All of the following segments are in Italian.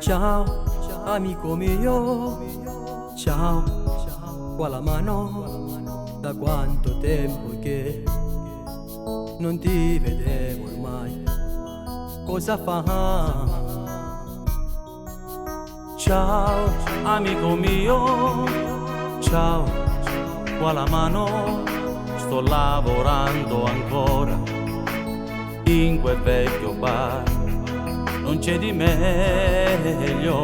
Ciao, amico mio, ciao, qua la mano, da quanto tempo che non ti vedevo ormai, cosa fa? Ciao, amico mio, ciao, qua la mano, sto lavorando ancora in quel vecchio bar, non c'è di meglio.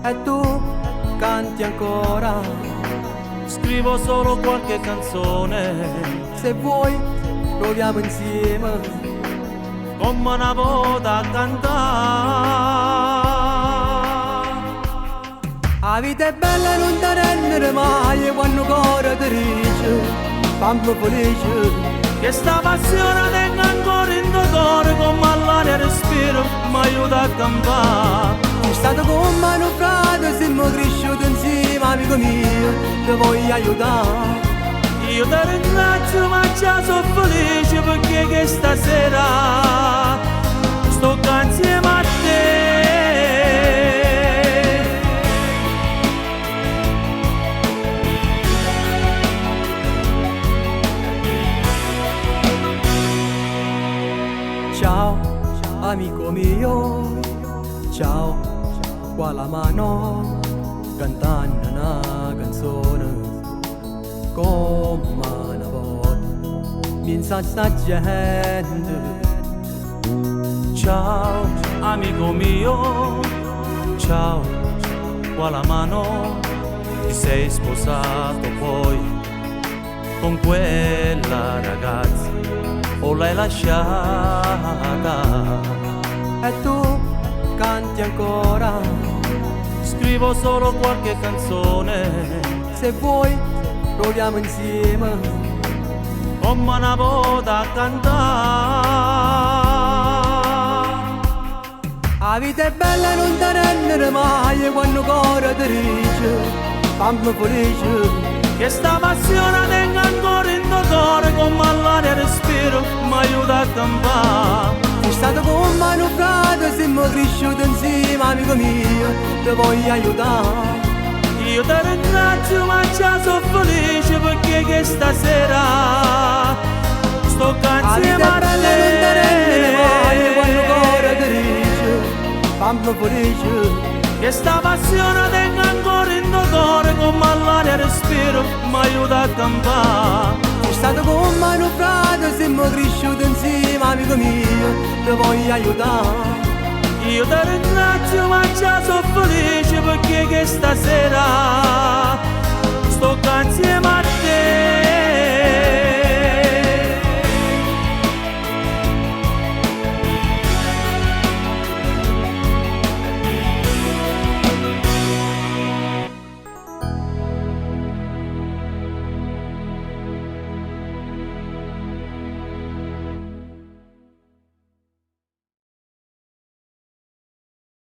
E tu canti ancora, Scrivo solo qualche canzone, se vuoi proviamo insieme, come una volta a cantare. la vita è bella e non ti rendere mai, quando cuore ti dice, fammi felice. Che sta passione tenga ancora in tuo cuore, come all'aria respiro, mi aiuta a campare. Sei stato con mano frate, siamo cresciuti insieme, amico mio, ti voglio aiutare. Io ti ringrazio ma già sono felice perché che stasera sto qua insieme a te. Ciao, amico mio, ciao, qua la mano, cantando una canzone, come una volta, mi sa sta gente. Ciao amico mio, ciao, qua la mano, ti sei sposato poi con quella ragazza o l'hai lasciata? E tu canti ancora, Scrivo solo qualche canzone, se vuoi proviamo insieme, come una volta a cantare. la vita è bella e non ti rendere mai, quando cuore ti dice, fammi felice. Che sta passione tenga ancora in tuo cuore, come all'aria respiro, mi aiuta a campare. Sei stato con mano frate, siamo cresciuti insieme, amico mio, ti voglio aiutare. Io ti ringrazio ma già sono felice perché che stasera sto qua La insieme vita a è bella e non ti rendere mai, quando cuore ti te. dice, fammi felice. Che sta passione tenga ancora in tuo cuore, come all'aria respiro, mi aiuta a campare. Sei stato con mano frate, siamo cresciuti insieme, amico mio, ti voglio aiutare. Io ti ringrazio ma già sono felice perché che stasera sto qua insieme a te.